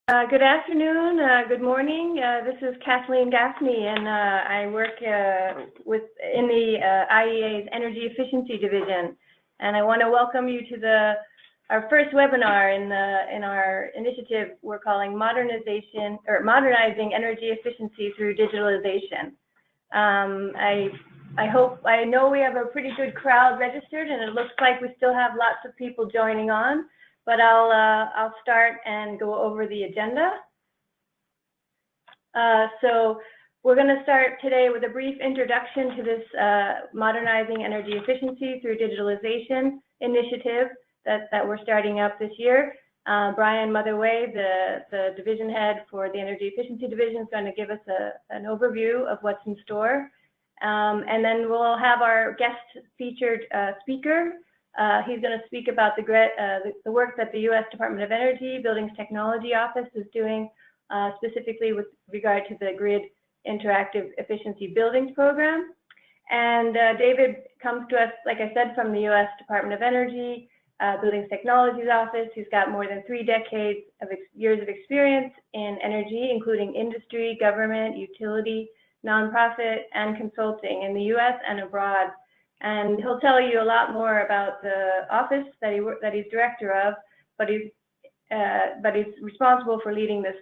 Good afternoon, good morning. This is Kathleen Gaffney, and I work in the IEA's Energy Efficiency Division. And I want to welcome you to our first webinar in our initiative we're calling Modernizing Energy Efficiency through Digitalization. I know we have a pretty good crowd registered, and it looks like we still have lots of people joining on. But I'll start and go over the agenda. So we're going to start today with a brief introduction to this Modernizing Energy Efficiency through Digitalization initiative that we're starting up this year. Brian Motherway, the division head for the Energy Efficiency Division, is going to give us an overview of what's in store. And then we'll have our guest featured speaker. He's going to speak about the work that the U.S. Department of Energy Building Technology Office is doing, specifically with regard to the Grid Interactive Efficiency Buildings Program. And David comes to us, like I said, from the U.S. Department of Energy Building Technologies Office. He's got more than 3 decades of years of experience in energy, including industry, government, utility, nonprofit, and consulting in the U.S. and abroad. And he'll tell you a lot more about the office that he's director of, but he's responsible for leading this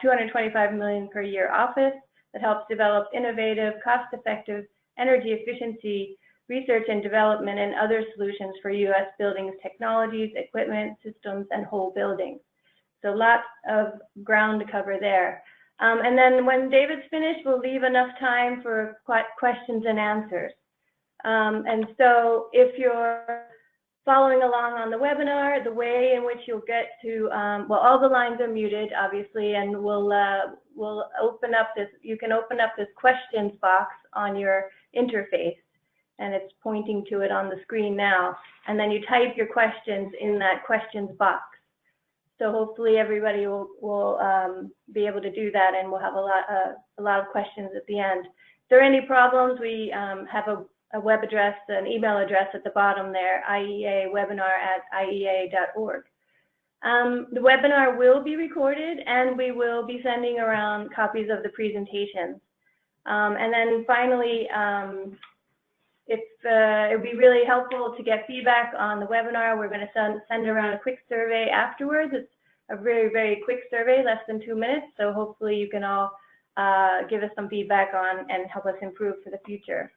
$225 million per year office that helps develop innovative, cost-effective energy efficiency research and development and other solutions for U.S. buildings, technologies, equipment, systems, and whole buildings. So lots of ground to cover there. And then when David's finished, we'll leave enough time for questions and answers. And so if you're following along on the webinar, the way in which you'll get to, well, all the lines are muted, obviously, and we'll open up you can open up this questions box on your interface, and it's pointing to it on the screen now. And then you type your questions in that questions box. So hopefully everybody will be able to do that, and we'll have a lot of questions at the end. If there are any problems, we have a web address, an email address at the bottom there, ieawebinar@iea.org. The webinar will be recorded, and we will be sending around copies of the presentations. And then finally, it would be really helpful to get feedback on the webinar. We're going to send around a quick survey afterwards. It's a very, very quick survey, less than 2 minutes. So hopefully you can all give us some feedback on and help us improve for the future.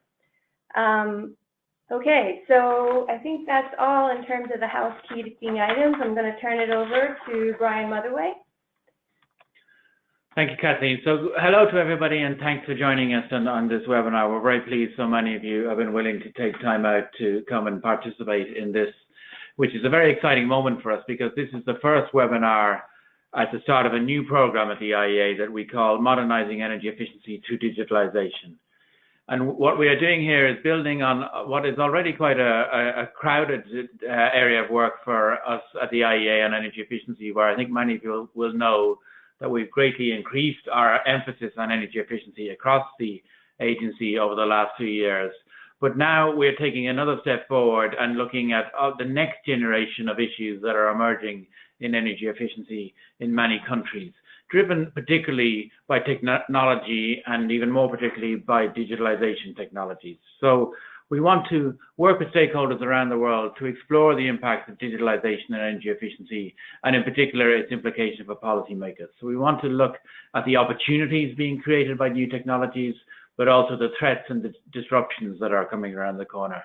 Okay, so I think that's all in terms of the housekeeping items. I'm going to turn it over to Brian Motherway. Thank you, Kathleen. So hello to everybody, and thanks for joining us on this webinar. We're very pleased so many of you have been willing to take time out to come and participate in this, which is a very exciting moment for us, because this is the first webinar at the start of a new program at the IEA that we call Modernizing Energy Efficiency through Digitalization. And what we are doing here is building on what is already quite a crowded area of work for us at the IEA on energy efficiency, where I think many of you will know that we've greatly increased our emphasis on energy efficiency across the agency over the last 2 years. But now we're taking another step forward and looking at the next generation of issues that are emerging in energy efficiency in many countries, driven particularly by technology and even more particularly by digitalization technologies. So we want to work with stakeholders around the world to explore the impact of digitalization and energy efficiency, and in particular its implication for policymakers. So we want to look at the opportunities being created by new technologies, but also the threats and the disruptions that are coming around the corner.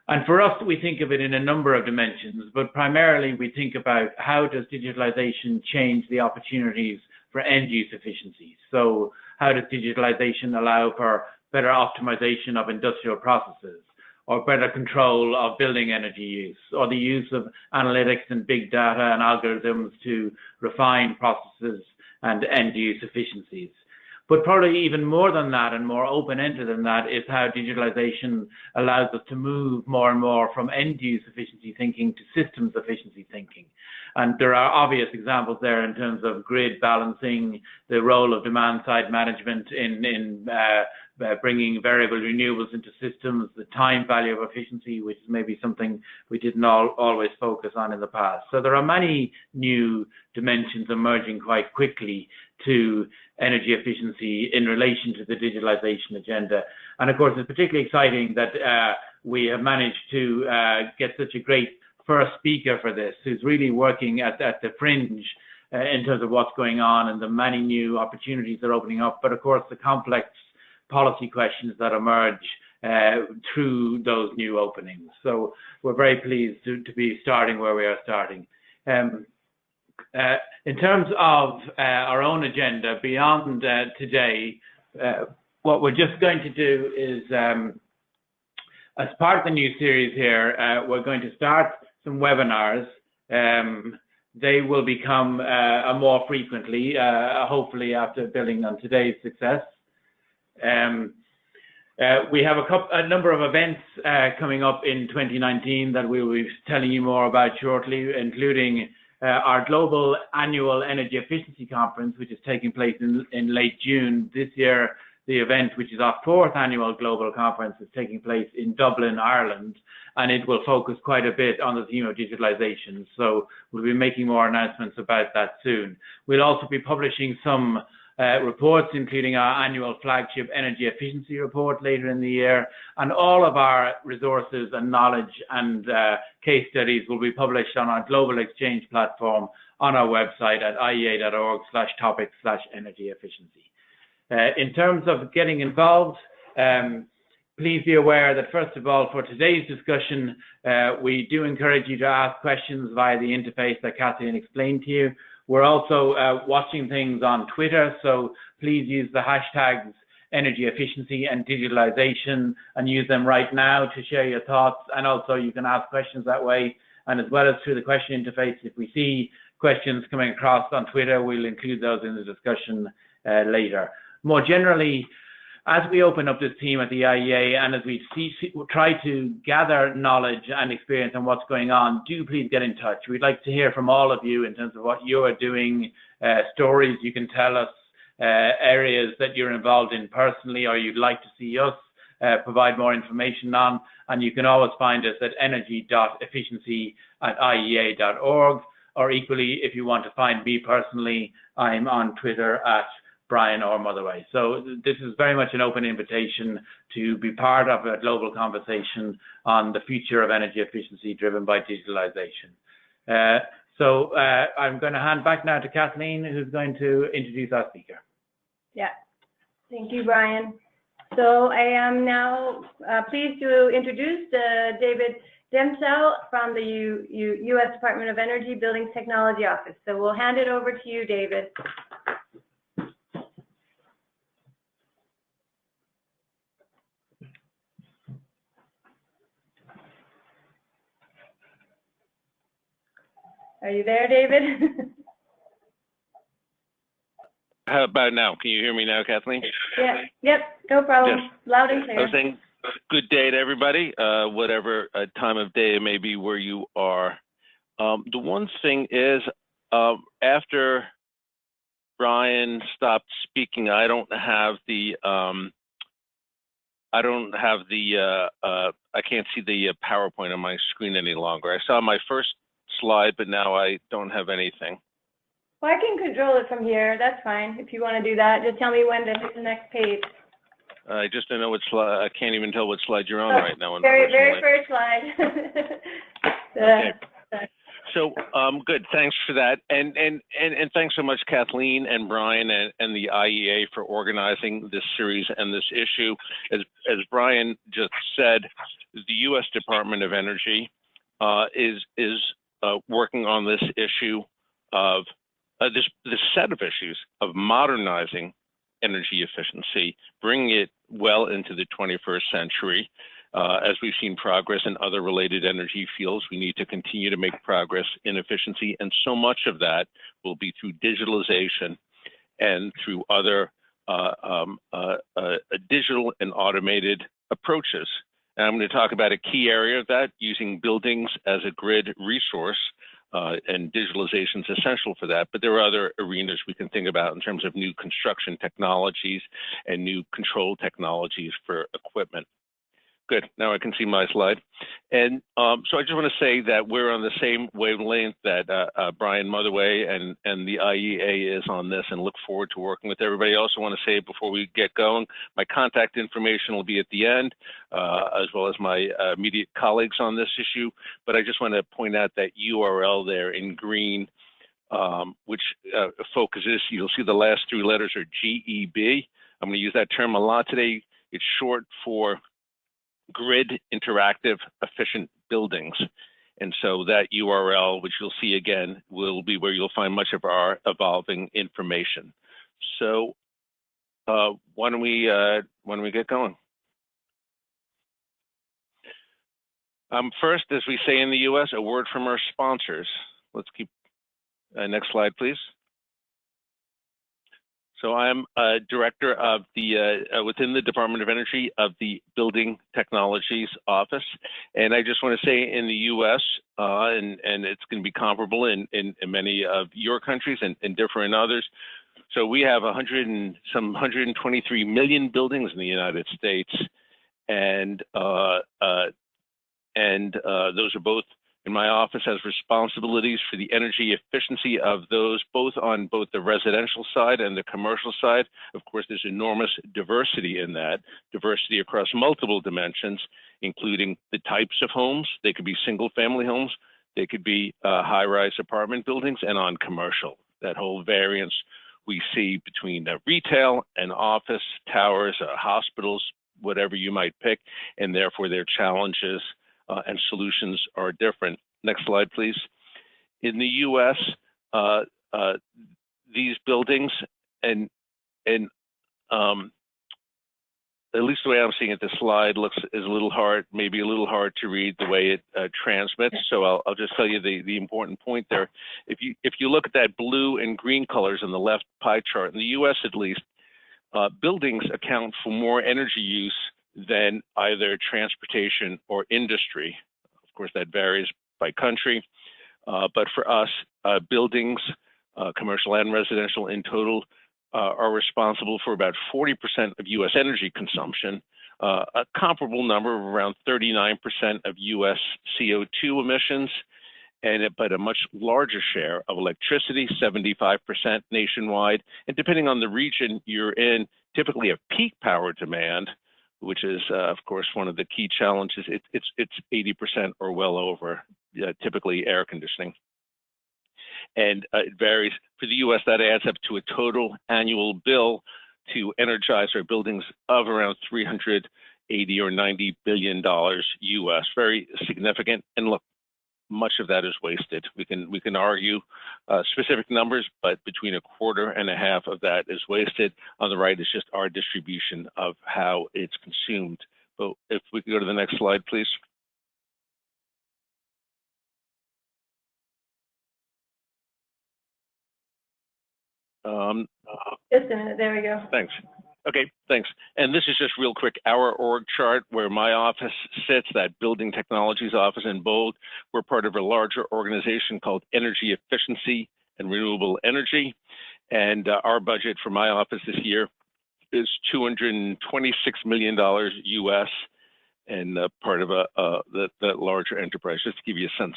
And for us, we think of it in a number of dimensions, but primarily we think about how does digitalization change the opportunities for end-use efficiency. So how does digitalization allow for better optimization of industrial processes, or better control of building energy use, or the use of analytics and big data and algorithms to refine processes and end-use efficiencies. But probably even more than that, and more open-ended than that, is how digitalization allows us to move more and more from end-use efficiency thinking to systems efficiency thinking. And there are obvious examples there in terms of grid balancing, the role of demand-side management in bringing variable renewables into systems, the time value of efficiency, which is maybe something we didn't always focus on in the past. So there are many new dimensions emerging quite quickly to energy efficiency in relation to the digitalization agenda. And of course, it's particularly exciting that we have managed to get such a great first speaker for this, who's really working at the fringe in terms of what's going on and the many new opportunities that are opening up, but of course the complex policy questions that emerge through those new openings. So we're very pleased to be starting where we are starting. In terms of our own agenda, beyond today, what we're just going to do is, as part of the new series here, we're going to start some webinars. They will become more frequently, hopefully after building on today's success. We have a number of events coming up in 2019 that we will be telling you more about shortly, including our global annual energy efficiency conference, which is taking place in late June this year. The event, which is our 4th annual global conference, is taking place in Dublin, Ireland, and it will focus quite a bit on the theme of digitalization. So we'll be making more announcements about that soon. We'll also be publishing some reports, including our annual flagship energy efficiency report later in the year, and all of our resources and knowledge and case studies will be published on our global exchange platform on our website at iea.org/topics/energy efficiency. In terms of getting involved, please be aware that, first of all, for today's discussion, we do encourage you to ask questions via the interface that Kathleen explained to you. We're also watching things on Twitter, so please use the hashtags energy efficiency and digitalization and use them right now to share your thoughts. And also you can ask questions that way. And as well as through the question interface, if we see questions coming across on Twitter, we'll include those in the discussion later. More generally, as we open up this team at the IEA and as we try to gather knowledge and experience on what's going on, do please get in touch. We'd like to hear from all of you in terms of what you are doing, stories you can tell us, areas that you're involved in personally or you'd like to see us provide more information on. And you can always find us at energy.efficiency@iea.org, or equally, if you want to find me personally, I'm on Twitter at Brian or Motherway. So this is very much an open invitation to be part of a global conversation on the future of energy efficiency driven by digitalization. So I'm going to hand back now to Kathleen, who's going to introduce our speaker. Yeah, thank you, Brian. So I am now pleased to introduce David Demsel from the U.S. Department of Energy Building Technology Office. So we'll hand it over to you, David. Are you there, David? How about now? Can you hear me now, Kathleen? Yeah, yep, no problem. Yes. Loud and clear. I was saying, good day to everybody, whatever time of day it may be where you are. The one thing is, after Brian stopped speaking, I can't see the PowerPoint on my screen any longer. I saw my first slide, but now I don't have anything. Well, I can control it from here. That's fine. If you want to do that, just tell me when to hit the next page. I just don't know what slide. I can't even tell what slide you're on right now. Very first slide. Okay. So good. Thanks for that, and thanks so much, Kathleen and Brian and the IEA for organizing this series and this issue. As Brian just said, the U.S. Department of Energy is working on this issue of this set of issues of modernizing energy efficiency, bringing it well into the 21st century. As we've seen progress in other related energy fields, we need to continue to make progress in efficiency, and so much of that will be through digitalization and through other digital and automated approaches. And I'm going to talk about a key area of that, using buildings as a grid resource and digitalization is essential for that. But there are other arenas we can think about in terms of new construction technologies and new control technologies for equipment. Good. Now I can see my slide. And so I just want to say that we're on the same wavelength that Brian Motherway and the IEA is on this, and look forward to working with everybody. I also want to say before we get going, my contact information will be at the end, as well as my immediate colleagues on this issue. But I just want to point out that URL there in green, which focuses, you'll see the last three letters are GEB. I'm going to use that term a lot today. It's short for Grid Interactive Efficient Buildings. And so that URL, which you'll see again, will be where you'll find much of our evolving information. So why don't we get going? First, as we say in the US, a word from our sponsors. Let's keep, next slide, please. So I'm a director of the, within the Department of Energy of the Building Technologies Office. And I just want to say in the US, and it's going to be comparable in many of your countries and differ in others. So we have 123 million buildings in the United States. And those are both, and my office has responsibilities for the energy efficiency of those, both on both the residential side and the commercial side. Of course, there's enormous diversity in that, diversity across multiple dimensions, including the types of homes. They could be single-family homes, they could be high-rise apartment buildings, and on commercial. That whole variance we see between retail and office, towers, hospitals, whatever you might pick, and therefore their challenges and solutions are different. Next slide, please. In the U.S., these buildings, and at least the way I'm seeing it, this slide is a little hard, maybe a little hard to read the way it transmits. So I'll just tell you the important point there. If you look at that blue and green colors in the left pie chart, in the U.S. at least, buildings account for more energy use than either transportation or industry. Of course, that varies by country, but for us, buildings, commercial and residential in total, are responsible for about 40% of U.S. energy consumption, a comparable number of around 39% of U.S. CO2 emissions, but a much larger share of electricity, 75% nationwide, and depending on the region you're in, typically a peak power demand, which is, of course, one of the key challenges. It's 80% or well over, typically air conditioning. And it varies. For the U.S., that adds up to a total annual bill to energize our buildings of around $380 or $90 billion U.S. Very significant. And look, much of that is wasted. We can argue specific numbers, but between a quarter and a half of that is wasted. On the right is just our distribution of how it's consumed. But if we could go to the next slide, please. Just a minute, there we go. Thanks. Okay, thanks. And this is just real quick, our org chart where my office sits, that Building Technologies office in bold. We're part of a larger organization called Energy Efficiency and Renewable Energy. And our budget for my office this year is $226 million US, and part of that larger enterprise, just to give you a sense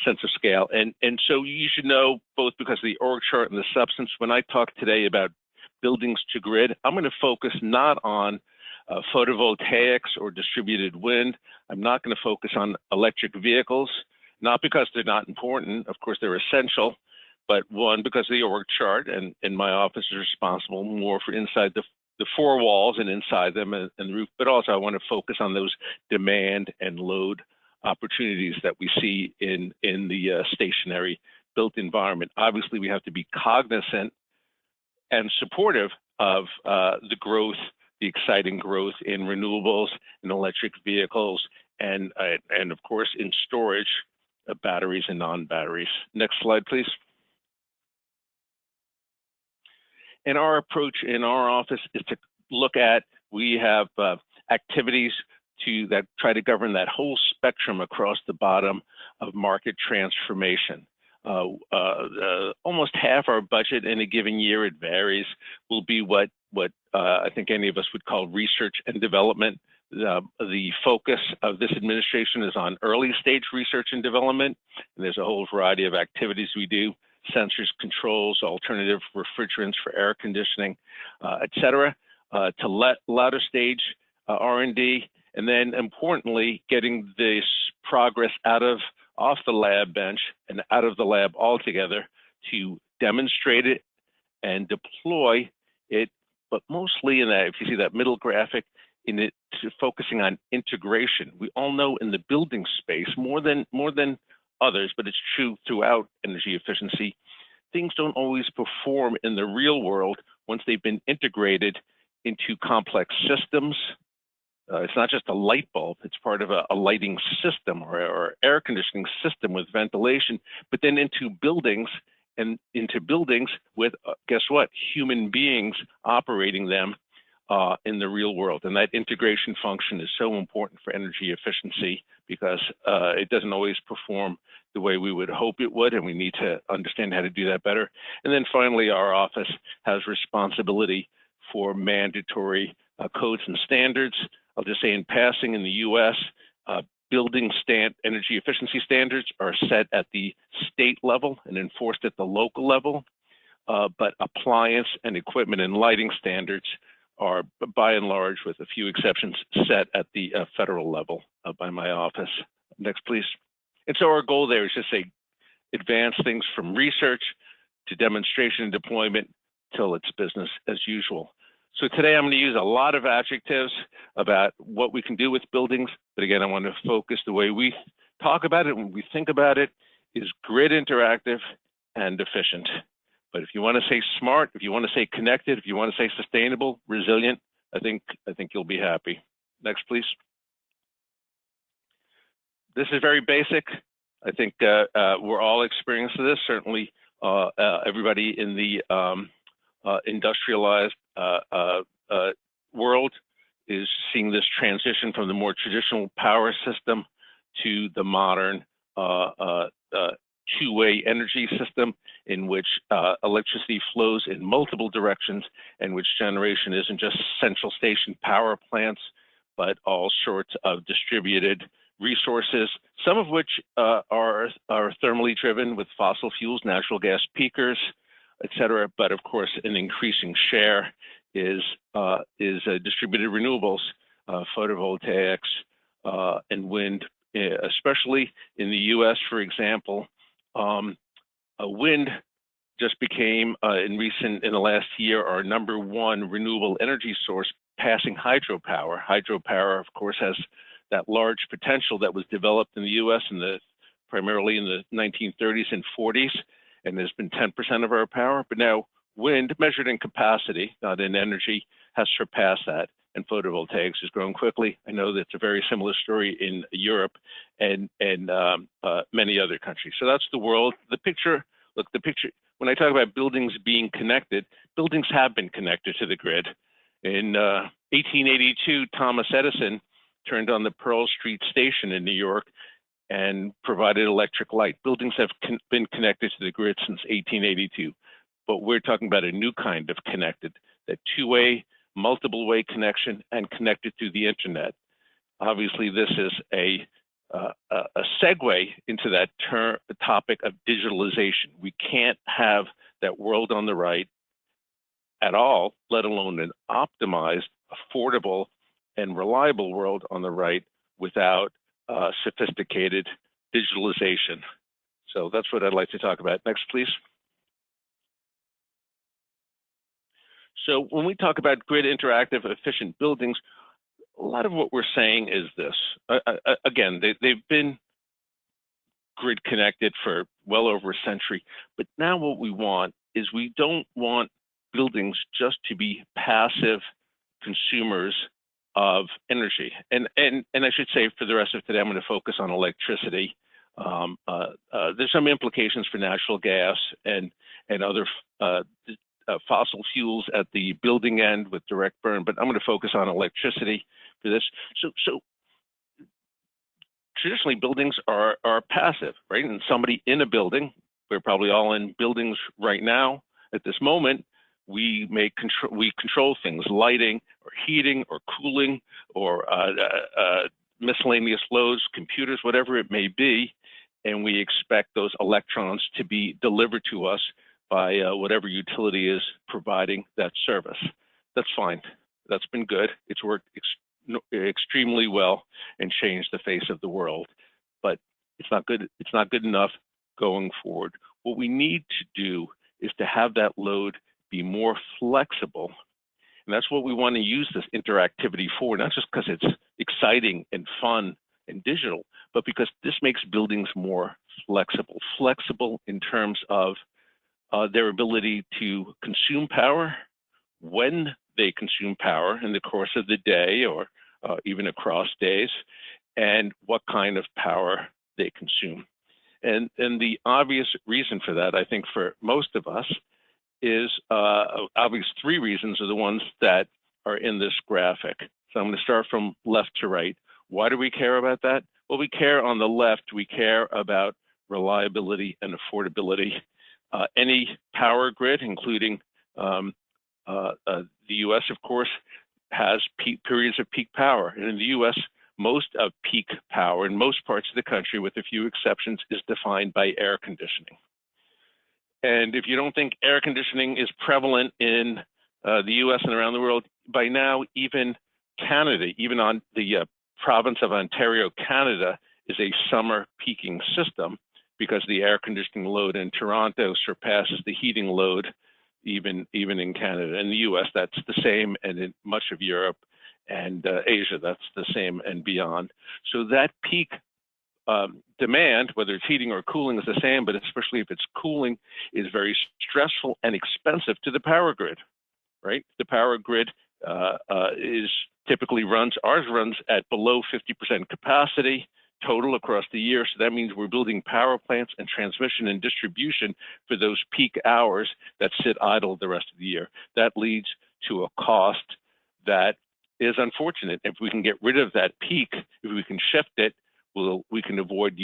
of scale. And so you should know, both because of the org chart and the substance, when I talk today about buildings to grid, I'm going to focus not on photovoltaics or distributed wind. I'm not going to focus on electric vehicles, not because they're not important. Of course, they're essential, but one, because of the org chart, and my office is responsible more for inside the four walls and inside them and the roof, but also I want to focus on those demand and load opportunities that we see in the stationary built environment. Obviously, we have to be cognizant and supportive of the growth, the exciting growth in renewables, in electric vehicles, and of course in storage, batteries and non-batteries. Next slide, please. And our approach in our office is to look at, we have activities that try to govern that whole spectrum across the bottom of market transformation. almost half our budget in a given year, it varies, will be what I think any of us would call research and development. The focus of this administration is on early stage research and development, and there's a whole variety of activities we do: sensors, controls, alternative refrigerants for air conditioning, et cetera, to latter stage R&D, and then importantly, getting this progress off the lab bench and out of the lab altogether to demonstrate it and deploy it, but mostly in that, if you see that middle graphic, in it focusing on integration. We all know in the building space, more than others, but it's true throughout energy efficiency, things don't always perform in the real world once they've been integrated into complex systems. It's not just a light bulb, it's part of a lighting system or air conditioning system with ventilation, but then into buildings with, guess what, human beings operating them in the real world. And that integration function is so important for energy efficiency because it doesn't always perform the way we would hope it would, and we need to understand how to do that better. And then finally, our office has responsibility for mandatory codes and standards. I'll just say in passing, in the US, building energy efficiency standards are set at the state level and enforced at the local level, but appliance and equipment and lighting standards are, by and large, with a few exceptions, set at the federal level by my office. Next, please. And so our goal there is just to advance things from research to demonstration and deployment till it's business as usual. So today I'm going to use a lot of adjectives about what we can do with buildings, but again, I want to focus the way we talk about it, when we think about it, is grid interactive and efficient. But if you want to say smart, if you want to say connected, if you want to say sustainable, resilient, I think you'll be happy. Next, please. This is very basic. I think we're all experiencing this. Certainly, everybody in the industrialized world is seeing this transition from the more traditional power system to the modern two-way energy system in which electricity flows in multiple directions and which generation isn't just central station power plants, but all sorts of distributed resources, some of which are thermally driven with fossil fuels, natural gas peakers, et cetera. But of course, an increasing share is distributed renewables, photovoltaics, and wind, especially in the US, for example. Wind just became, in the last year, our #1 renewable energy source, passing hydropower. Hydropower, of course, has that large potential that was developed in the US primarily in the 1930s and 40s, and has been 10% of our power. But now wind, measured in capacity, not in energy, has surpassed that, and photovoltaics is growing quickly. I know that's a very similar story in Europe and many other countries. So that's the world. The picture, when I talk about buildings being connected, buildings have been connected to the grid. In 1882, Thomas Edison turned on the Pearl Street Station in New York and provided electric light. Buildings have been connected to the grid since 1882, but we're talking about a new kind of connected, that two-way, multiple-way connection and connected through the internet. Obviously, this is a segue into that topic of digitalization. We can't have that world on the right at all, let alone an optimized, affordable, and reliable world on the right without sophisticated digitalization. So that's what I'd like to talk about. Next, please. So when we talk about grid interactive, efficient buildings, a lot of what we're saying is this. Again, they've been grid connected for well over a century, but now what we want is we don't want buildings just to be passive consumers of energy. And I should say for the rest of today, I'm going to focus on electricity. There's some implications for natural gas and other fossil fuels at the building end with direct burn, but I'm going to focus on electricity for this. So traditionally buildings are passive, right? And somebody in a building, we're probably all in buildings right now. At this moment, we control things, lighting or heating or cooling or miscellaneous loads, computers, whatever it may be, and we expect those electrons to be delivered to us by whatever utility is providing that service. That's fine. That's been good. It's worked extremely well and changed the face of the world, but it's not good. It's not good enough going forward. What we need to do is to have that load be more flexible. And that's what we want to use this interactivity for, not just because it's exciting and fun and digital, but because this makes buildings more flexible. Flexible in terms of their ability to consume power, when they consume power in the course of the day or even across days, and what kind of power they consume. And the obvious reason for that, I think for most of us, is obvious. Three reasons are the ones that are in this graphic. So I'm going to start from left to right. Why do we care about that? Well, we care on the left, we care about reliability and affordability. Any power grid, including the US, of course, has periods of peak power. And in the US, most of peak power in most parts of the country, with a few exceptions, is defined by air conditioning. And if you don't think air conditioning is prevalent in the US and around the world, by now, even Canada, even on the province of Ontario, Canada, is a summer peaking system because the air conditioning load in Toronto surpasses the heating load even in Canada. In the US, that's the same, and in much of Europe and Asia, that's the same and beyond. So that peak demand, whether it's heating or cooling, is the same, but especially if it's cooling, is very stressful and expensive to the power grid, right? The power grid is typically ours runs at below 50% capacity total across the year. So that means we're building power plants and transmission and distribution for those peak hours that sit idle the rest of the year. That leads to a cost that is unfortunate. If we can get rid of that peak, if we can shift it, we can avoid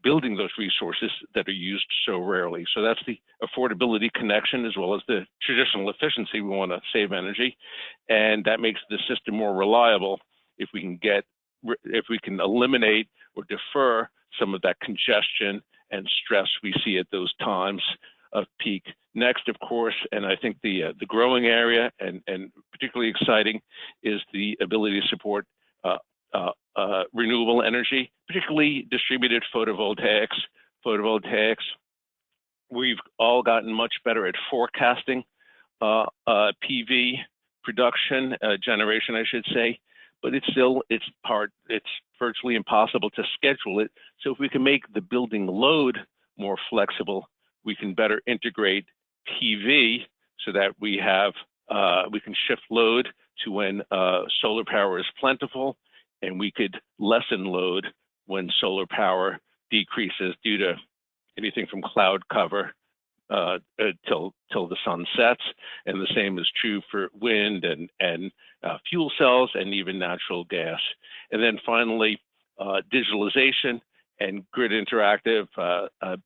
building those resources that are used so rarely. So that's the affordability connection, as well as the traditional efficiency. We want to save energy, and that makes the system more reliable if we can eliminate or defer some of that congestion and stress we see at those times of peak. Next, of course, and I think the growing area and particularly exciting is the ability to support renewable energy, particularly distributed photovoltaics. We've all gotten much better at forecasting PV production, generation, I should say, but it's virtually impossible to schedule it. So if we can make the building load more flexible, we can better integrate PV so that we can shift load to when solar power is plentiful, and we could lessen load when solar power decreases due to anything from cloud cover till the sun sets. And the same is true for wind and fuel cells and even natural gas. And then finally, digitalization and grid interactive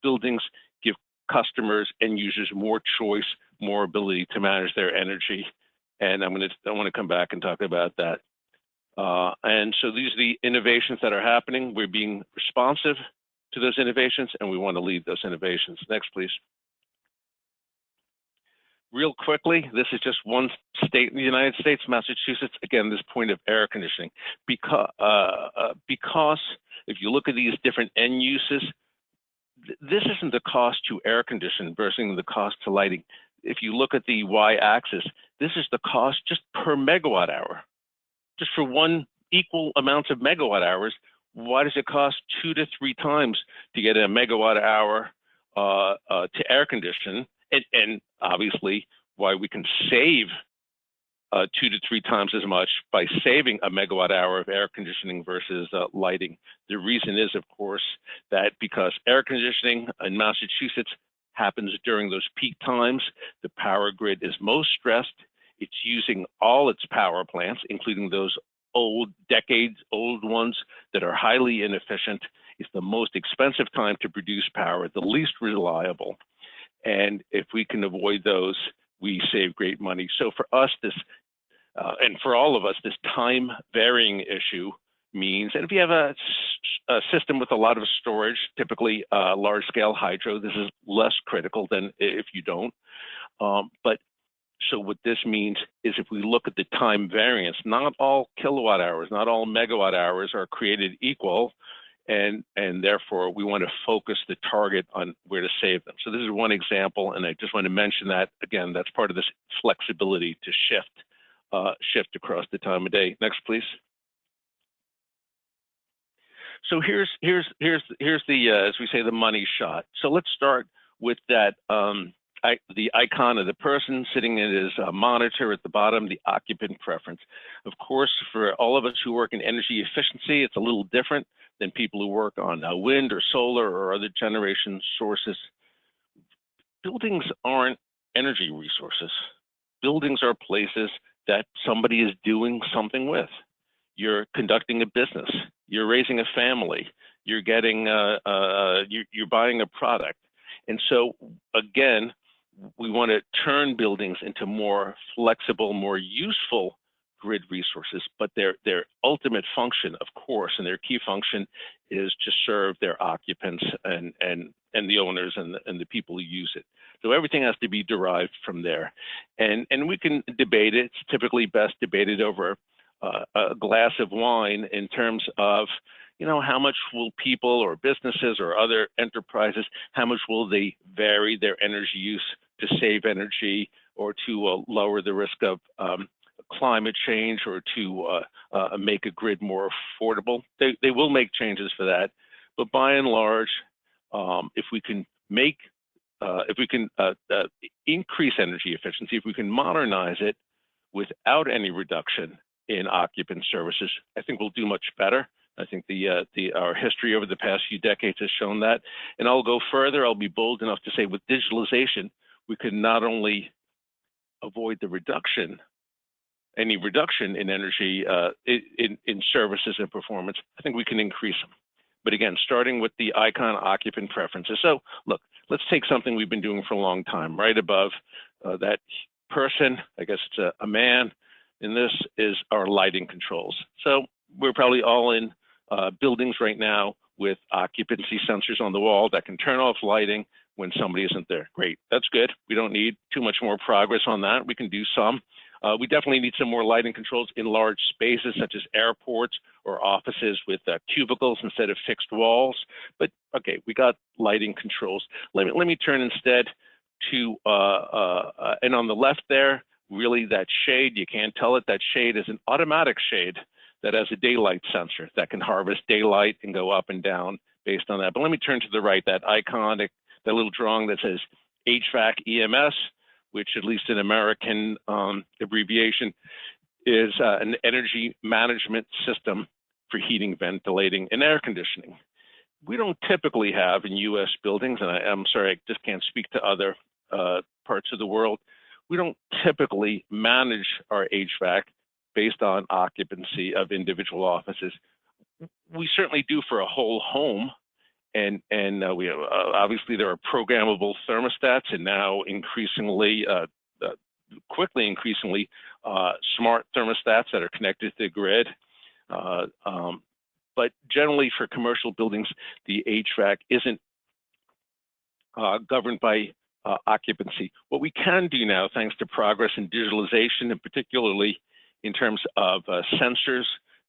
buildings give customers and users more choice, more ability to manage their energy. And I want to come back and talk about that. And so these are the innovations that are happening. We're being responsive to those innovations, and we want to lead those innovations. Next, please. Real quickly, this is just one state in the United States, Massachusetts. Again, this point of air conditioning. Because if you look at these different end uses, this isn't the cost to air condition versus the cost to lighting. If you look at the y-axis, this is the cost just per megawatt hour. Just for one equal amount of megawatt hours, why does it cost 2 to 3 times to get a megawatt hour to air condition? And obviously, why we can save 2 to 3 times as much by saving a megawatt hour of air conditioning versus lighting. The reason is, of course, that because air conditioning in Massachusetts happens during those peak times, the power grid is most stressed. It's using all its power plants, including those decades-old ones that are highly inefficient. It's the most expensive time to produce power, the least reliable. And if we can avoid those, we save great money. So for us, this, and for all of us, this time varying issue means, and if you have a system with a lot of storage, typically large scale hydro, this is less critical than if you don't. But so what this means is if we look at the time variance, not all kilowatt hours, not all megawatt hours are created equal, and therefore we want to focus the target on where to save them. So this is one example, and I just want to mention that, again, that's part of this flexibility to shift across the time of day. Next, please. So here's the, as we say, the money shot. So let's start with that, the icon of the person sitting in his monitor at the bottom, the occupant preference. Of course, for all of us who work in energy efficiency, it's a little different than people who work on wind or solar or other generation sources. Buildings aren't energy resources. Buildings are places that somebody is doing something with. You're conducting a business. You're raising a family. You're getting, you're buying a product. And so, again, we want to turn buildings into more flexible, more useful grid resources, but their ultimate function, of course, and their key function is to serve their occupants and the owners and the people who use it. So everything has to be derived from there. And we can debate it. It's typically best debated over a glass of wine in terms of, you know, how much will people or businesses or other enterprises, how much will they vary their energy use to save energy or to lower the risk of climate change or to make a grid more affordable. They will make changes for that, but by and large, if we can make, increase energy efficiency, if we can modernize it without any reduction in occupant services, I think we'll do much better. I think our history over the past few decades has shown that. And I'll go further. I'll be bold enough to say with digitalization, we can not only avoid the reduction, any reduction in energy in services and performance, I think we can increase them. But again, starting with the icon occupant preferences. So look, let's take something we've been doing for a long time. Right above that person, I guess it's a man, and this is our lighting controls. So we're probably all in buildings right now with occupancy sensors on the wall that can turn off lighting when somebody isn't there. Great, that's good. We don't need too much more progress on that. We can do some. We definitely need some more lighting controls in large spaces such as airports or offices with cubicles instead of fixed walls. But okay, we got lighting controls. Let me turn instead to, and on the left there, really that shade, you can't tell it, that shade is an automatic shade that has a daylight sensor that can harvest daylight and go up and down based on that. But let me turn to the right, that iconic, that little drawing that says HVAC EMS, which at least in American abbreviation is an energy management system for heating, ventilating, and air conditioning. We don't typically have in US buildings, and I'm sorry, I just can't speak to other parts of the world, we don't typically manage our HVAC based on occupancy of individual offices. We certainly do for a whole home, and we have, obviously there are programmable thermostats, and now increasingly, quickly increasingly, smart thermostats that are connected to the grid. But generally for commercial buildings, the HVAC isn't governed by occupancy. What we can do now, thanks to progress in digitalization, and particularly in terms of sensors,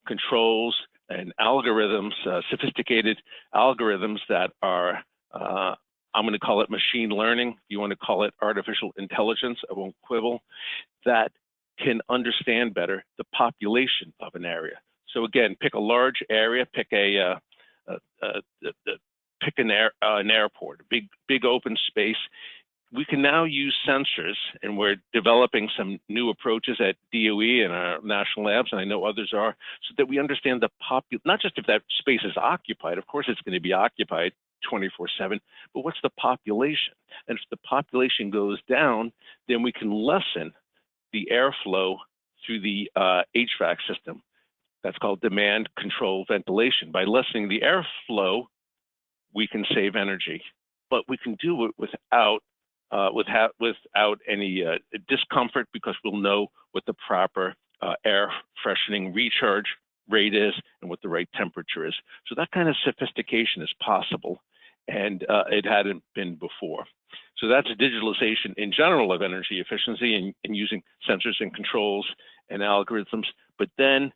controls, and algorithms, sophisticated algorithms that are, I'm going to call it machine learning, if you want to call it artificial intelligence, I won't quibble, that can understand better the population of an area. So again, pick a large area, pick an airport, a big open space. We can now use sensors, and we're developing some new approaches at DOE and our national labs, and I know others are, so that we understand the not just if that space is occupied, of course it's going to be occupied 24/7, but what's the population? And if the population goes down, then we can lessen the airflow through the HVAC system. That's called demand control ventilation. By lessening the airflow we can save energy. But we can do it without any discomfort, because we'll know what the proper air freshening recharge rate is and what the right temperature is. So that kind of sophistication is possible, and it hadn't been before. So that's a digitalization in general of energy efficiency and using sensors and controls and algorithms. But then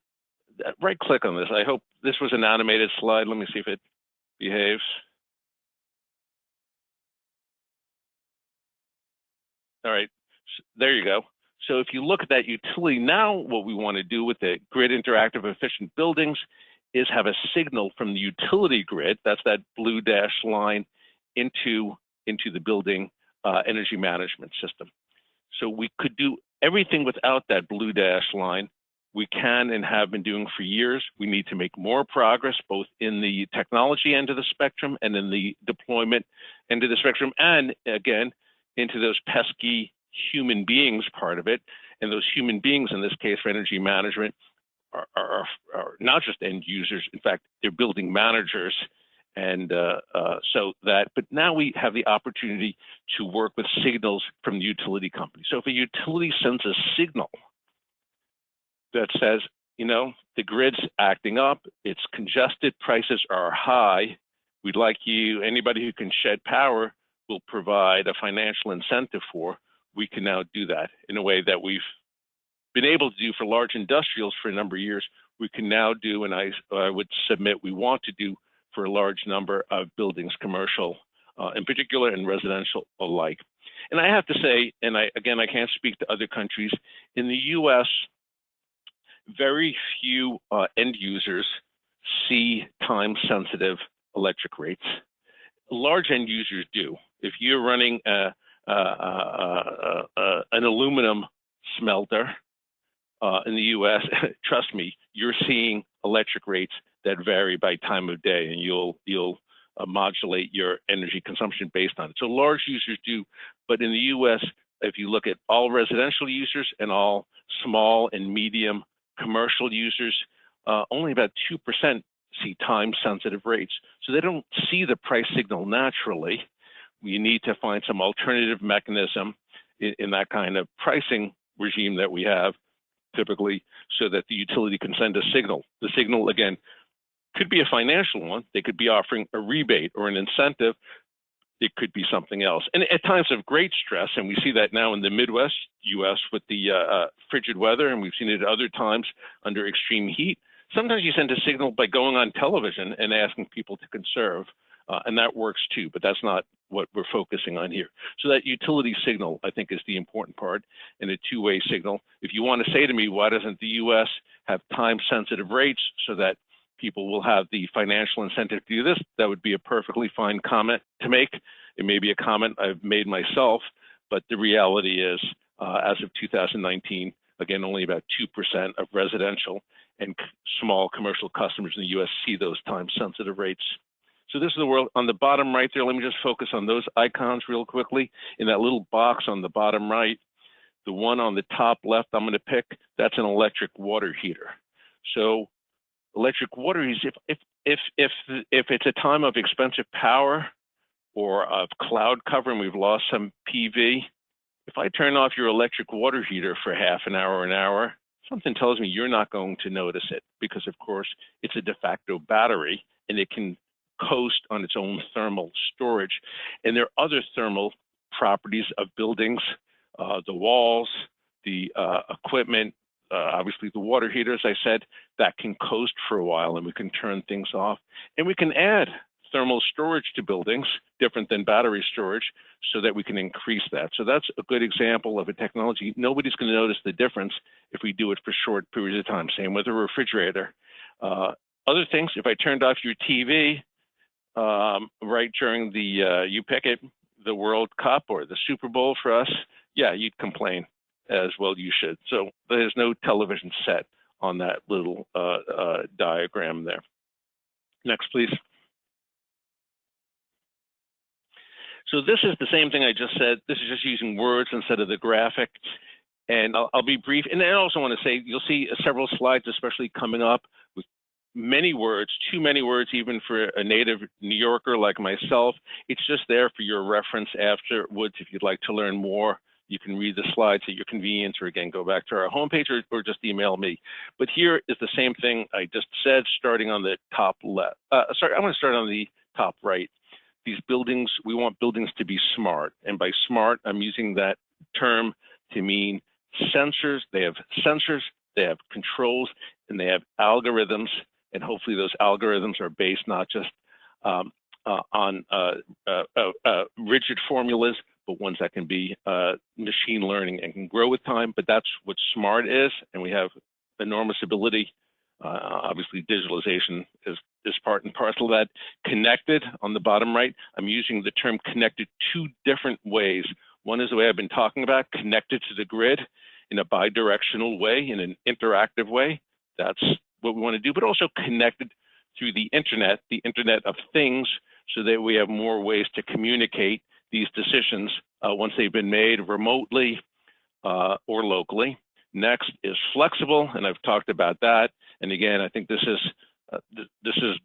right click on this. I hope this was an animated slide. Let me see if it behaves. All right, there you go. So if you look at that utility, now what we want to do with the grid interactive efficient buildings is have a signal from the utility grid, that's that blue dashed line, into the building energy management system. So we could do everything without that blue dashed line. We can and have been doing for years. We need to make more progress, both in the technology end of the spectrum and in the deployment end of the spectrum, and again, into those pesky human beings part of it. And those human beings, in this case for energy management, are not just end users. In fact, they're building managers. And but now we have the opportunity to work with signals from the utility company. So if a utility sends a signal that says, you know, the grid's acting up, it's congested, prices are high, we'd like you, anybody who can shed power, will provide a financial incentive for, we can now do that in a way that we've been able to do for large industrials for a number of years. We can now do, and I would submit we want to do for a large number of buildings, commercial in particular, and residential alike. And I have to say, and I can't speak to other countries, in the US, very few end users see time-sensitive electric rates. Large end users do. If you're running an aluminum smelter in the US, trust me, you're seeing electric rates that vary by time of day, and you'll modulate your energy consumption based on it. So large users do, but in the US, if you look at all residential users and all small and medium commercial users, only about 2% see time-sensitive rates. So they don't see the price signal naturally. We need to find some alternative mechanism in that kind of pricing regime that we have typically, so that the utility can send a signal. The signal, again, could be a financial one. They could be offering a rebate or an incentive. It could be something else. And at times of great stress, and we see that now in the Midwest US with the frigid weather, and we've seen it at other times under extreme heat, sometimes you send a signal by going on television and asking people to conserve, and that works too, but that's not what we're focusing on here. So that utility signal, I think, is the important part, and a two-way signal. If you want to say to me, why doesn't the US have time-sensitive rates so that people will have the financial incentive to do this, that would be a perfectly fine comment to make. It may be a comment I've made myself, but the reality is, as of 2019, again, only about 2% of residential and small commercial customers in the US see those time-sensitive rates. So this is the world. On the bottom right there, let me just focus on those icons real quickly. In that little box on the bottom right, the one on the top left I'm going to pick, that's an electric water heater. So electric water heaters, if it's a time of expensive power or of cloud cover and we've lost some PV, if I turn off your electric water heater for half an hour, something tells me you're not going to notice it, because of course it's a de facto battery and it can coast on its own thermal storage. And there are other thermal properties of buildings, the walls, the equipment, obviously the water heater, as I said, that can coast for a while and we can turn things off. And we can add thermal storage to buildings, different than battery storage, so that we can increase that. So that's a good example of a technology. Nobody's going to notice the difference if we do it for short periods of time. Same with a refrigerator. Other things, if I turned off your TV right during the, you pick it, the World Cup or the Super Bowl for us, yeah, you'd complain. As well you should. So there's no television set on that little diagram there. Next, please. So this is the same thing I just said. This is just using words instead of the graphic. And I'll be brief. And I also want to say, you'll see several slides, especially coming up with many words, too many words even for a native New Yorker like myself. It's just there for your reference afterwards. If you'd like to learn more, you can read the slides at your convenience, or again, go back to our homepage, or just email me. But here is the same thing I just said, starting on the top left. Sorry, I'm going to start on the top right. These buildings, we want buildings to be smart. And by smart, I'm using that term to mean sensors. They have sensors, they have controls, and they have algorithms. And hopefully those algorithms are based not just on rigid formulas, but ones that can be machine learning and can grow with time. But that's what smart is, and we have enormous ability. Obviously, digitalization is part and parcel of that. Connected on the bottom right, I'm using the term connected two different ways. One is the way I've been talking about, connected to the grid in a bidirectional way, in an interactive way. That's what we want to do, but also connected through the Internet of Things, so that we have more ways to communicate these decisions once they've been made remotely or locally. Next is flexible, and I've talked about that. And again, I think this is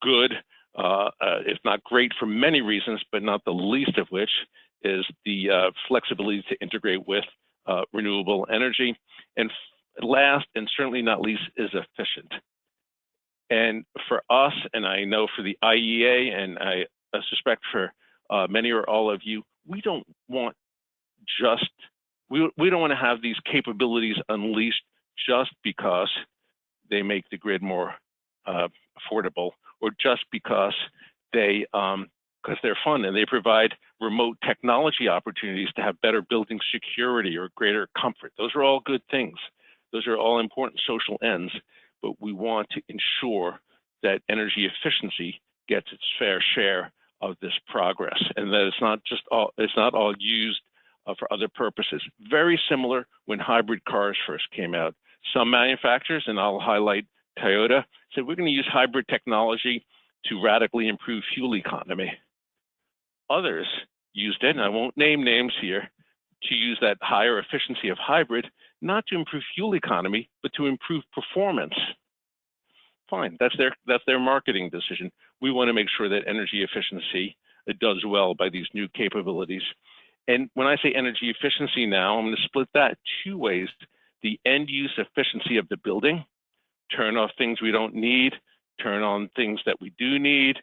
good, if not great, for many reasons, but not the least of which is the flexibility to integrate with renewable energy. And last, and certainly not least, is efficient. And for us, and I know for the IEA, and I suspect for many or all of you, we don't want we don't want to have these capabilities unleashed just because they make the grid more affordable, or just because they're fun and they provide remote technology opportunities to have better building security or greater comfort. Those are all good things. Those are all important social ends, but we want to ensure that energy efficiency gets its fair share of this progress, and that it's not all used for other purposes. Very similar when hybrid cars first came out. Some manufacturers, and I'll highlight Toyota, said we're going to use hybrid technology to radically improve fuel economy. Others used it, and I won't name names here, to use that higher efficiency of hybrid, not to improve fuel economy, but to improve performance. Fine, that's their marketing decision. We want to make sure that energy efficiency does well by these new capabilities. And when I say energy efficiency now, I'm going to split that two ways. The end use efficiency of the building, turn off things we don't need, turn on things that we do need,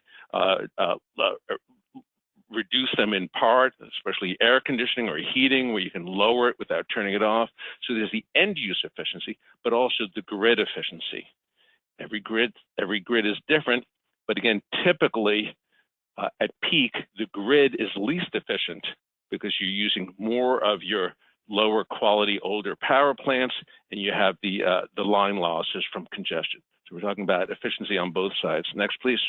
reduce them in part, especially air conditioning or heating, where you can lower it without turning it off. So there's the end use efficiency, but also the grid efficiency. Every grid is different, but again, typically at peak, the grid is least efficient because you're using more of your lower quality older power plants, and you have the line losses from congestion. So we're talking about efficiency on both sides. Next, please.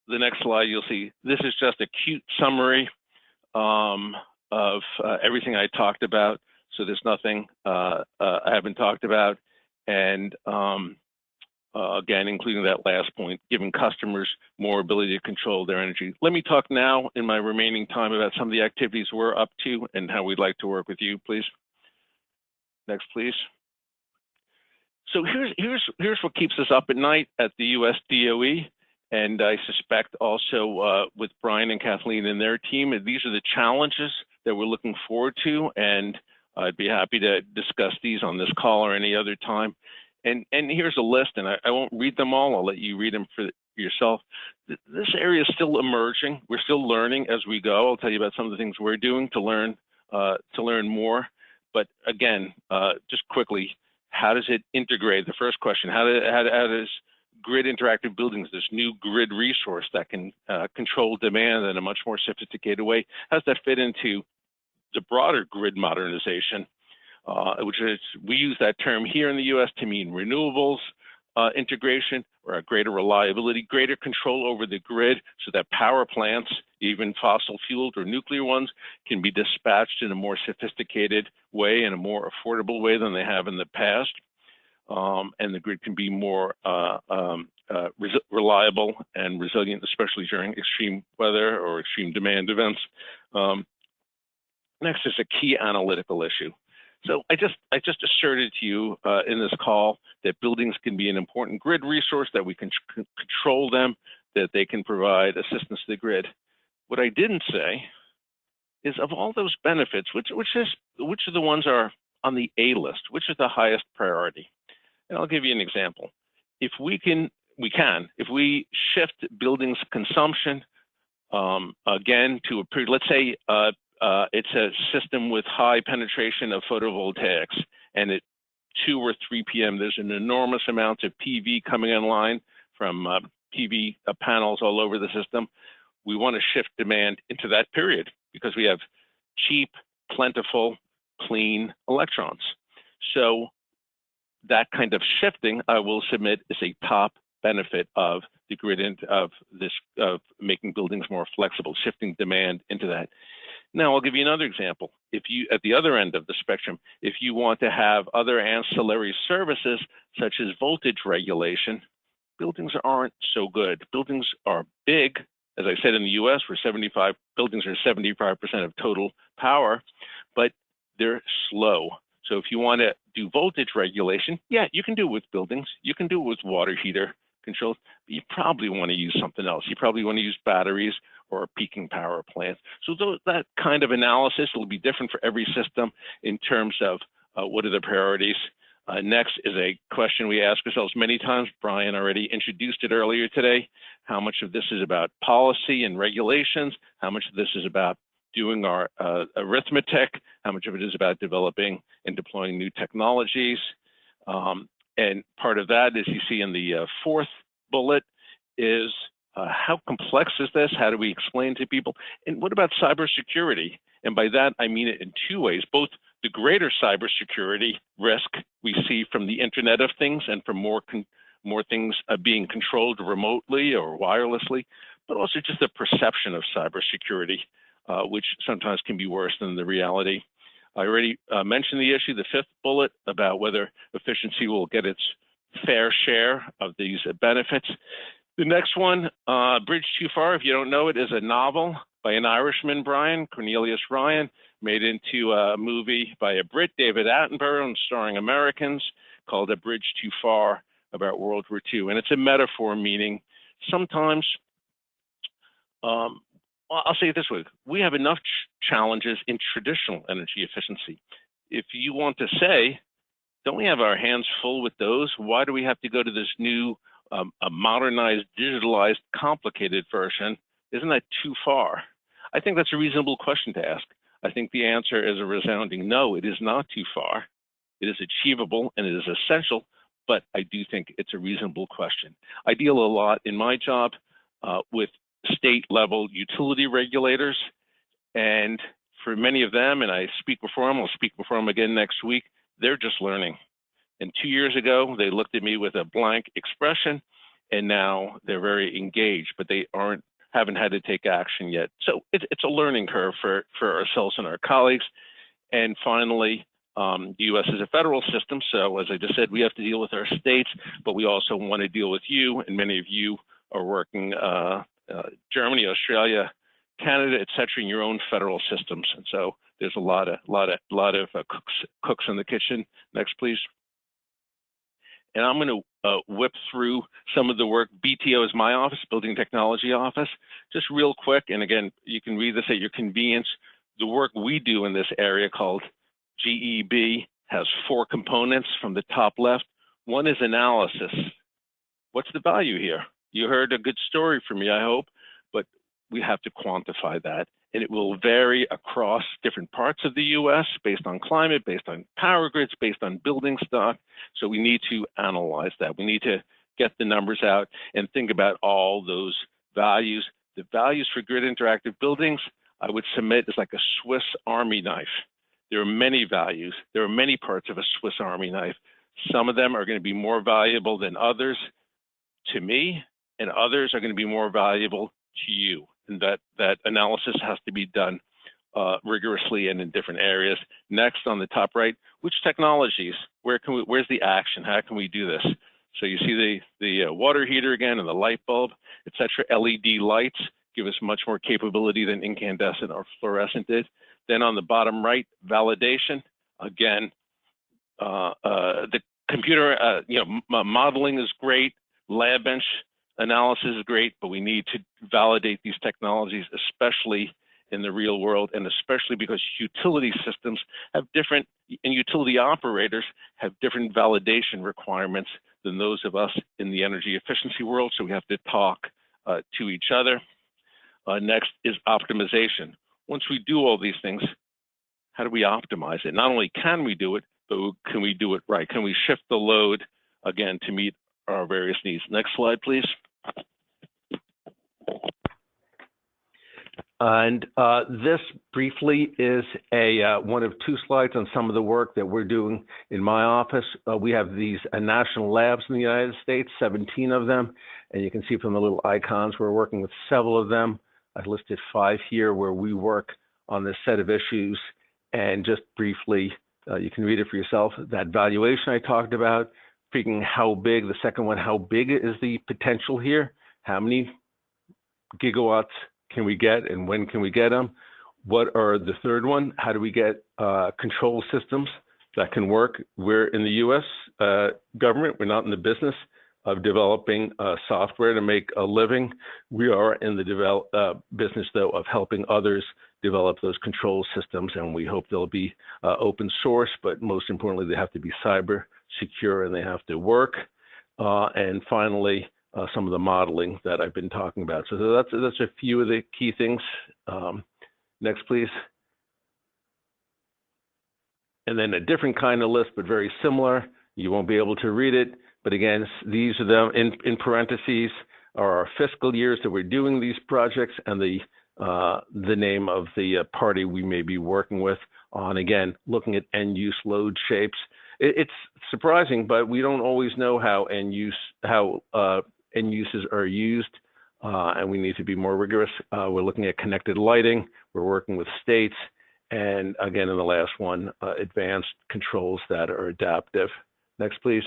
The next slide, you'll see this is just a cute summary of everything I talked about. So there's nothing I haven't talked about. And again, including that last point, giving customers more ability to control their energy. Let me talk now in my remaining time about some of the activities we're up to and how we'd like to work with you, please. Next, please. So here's what keeps us up at night at the US DOE. And I suspect also with Brian and Kathleen and their team, these are the challenges that we're looking forward to. And I'd be happy to discuss these on this call or any other time. And here's a list, and I won't read them all. I'll let you read them for yourself. This area is still emerging. We're still learning as we go. I'll tell you about some of the things we're doing to learn more. But again, just quickly, how does it integrate? The first question: how does grid interactive buildings, this new grid resource that can control demand in a much more sophisticated way, how does that fit into the broader grid modernization? Which is, we use that term here in the US to mean renewables integration, or a greater reliability, greater control over the grid, so that power plants, even fossil fueled or nuclear ones, can be dispatched in a more sophisticated way, in a more affordable way than they have in the past. And the grid can be more reliable and resilient, especially during extreme weather or extreme demand events. Next is a key analytical issue. So I just asserted to you in this call that buildings can be an important grid resource, that we can control them, that they can provide assistance to the grid. What I didn't say is, of all those benefits, which of the ones are on the A list, which is the highest priority? And I'll give you an example. If if we shift buildings consumption again to a period, let's say it's a system with high penetration of photovoltaics, and at 2 or 3 p.m. there's an enormous amount of PV coming online from PV panels all over the system. We want to shift demand into that period because we have cheap, plentiful, clean electrons. So that kind of shifting, I will submit, is a top benefit of the grid of making buildings more flexible, shifting demand into that. Now, I'll give you another example. If you, at the other end of the spectrum, if you want to have other ancillary services such as voltage regulation, buildings aren't so good. Buildings are big. As I said, in the US, buildings are 75% of total power, but they're slow. So if you want to do voltage regulation, yeah, you can do it with buildings. You can do it with water heater controls, but you probably want to use something else. You probably want to use batteries or peaking power plants. So that kind of analysis will be different for every system in terms of what are the priorities. Next is a question we ask ourselves many times. Brian already introduced it earlier today. How much of this is about policy and regulations? How much of this is about doing our arithmetic? How much of it is about developing and deploying new technologies? And part of that, as you see in the fourth bullet, is how complex is this? How do we explain to people? And what about cybersecurity? And by that, I mean it in two ways, both the greater cybersecurity risk we see from the Internet of Things and from more things being controlled remotely or wirelessly, but also just the perception of cybersecurity, which sometimes can be worse than the reality. I already mentioned the issue, the fifth bullet, about whether efficiency will get its fair share of these benefits. The next one, Bridge Too Far, if you don't know it, is a novel by an Irishman, Brian, Cornelius Ryan, made into a movie by a Brit, David Attenborough, and starring Americans, called A Bridge Too Far, about World War II. And it's a metaphor, meaning sometimes, I'll say it this way, we have enough challenges in traditional energy efficiency. If you want to say, don't we have our hands full with those? Why do we have to go to this new, a modernized, digitalized, complicated version? Isn't that too far? I think that's a reasonable question to ask. I think the answer is a resounding no, it is not too far. It is achievable and it is essential, but I do think it's a reasonable question. I deal a lot in my job with state-level utility regulators, and for many of them, and I speak before them, I'll speak before them again next week, they're just learning. And 2 years ago, they looked at me with a blank expression, and now they're very engaged, but they haven't had to take action yet. So it's a learning curve for ourselves and our colleagues. And finally, the U.S. is a federal system, so as I just said, we have to deal with our states, but we also want to deal with you, and many of you are working Germany, Australia, Canada, et cetera, in your own federal systems. And so there's a lot of cooks in the kitchen. Next, please. And I'm going to whip through some of the work. BTO is my office, Building Technology Office. Just real quick, and again, you can read this at your convenience. The work we do in this area called GEB has 4 components from the top left. One is analysis. What's the value here? You heard a good story from me, I hope, but we have to quantify that. And it will vary across different parts of the US based on climate, based on power grids, based on building stock. So we need to analyze that. We need to get the numbers out and think about all those values. The values for grid interactive buildings, I would submit, is like a Swiss Army knife. There are many values. There are many parts of a Swiss Army knife. Some of them are going to be more valuable than others to me, and others are going to be more valuable to you. And that analysis has to be done rigorously and in different areas. Next, on the top right, which technologies? Where's the action? How can we do this? So you see the water heater again and the light bulb, et cetera. LED lights give us much more capability than incandescent or fluorescent did. Then on the bottom right, validation. Again, the computer, modeling is great, lab bench analysis is great, but we need to validate these technologies, especially in the real world, and especially because utility systems have different, and utility operators have different validation requirements than those of us in the energy efficiency world, so we have to talk to each other. Next is optimization. Once we do all these things, how do we optimize it? Not only can we do it, but can we do it right? Can we shift the load, again, to meet our various needs? Next slide, please. And this briefly is one of two slides on some of the work that we're doing in my office. We have these national labs in the United States, 17 of them. And you can see from the little icons, we're working with several of them. I've listed 5 here where we work on this set of issues. And just briefly, you can read it for yourself. That valuation I talked about, figuring how big, the second one, how big is the potential here? How many gigawatts can we get and when can we get them? What are the third one? How do we get control systems that can work? We're in the US government, we're not in the business of developing software to make a living. We are in the business though of helping others develop those control systems, and we hope they'll be open source, but most importantly, they have to be cyber secure and they have to work. And finally, some of the modeling that I've been talking about. So that's a few of the key things. Next, please. And then a different kind of list, but very similar. You won't be able to read it, but again, these are them in parentheses are our fiscal years that we're doing these projects and the name of the party we may be working with on, again, looking at end use load shapes. It's surprising, but we don't always know how end uses are used, and we need to be more rigorous. We're looking at connected lighting. We're working with states, and again, in the last one, advanced controls that are adaptive. Next, please.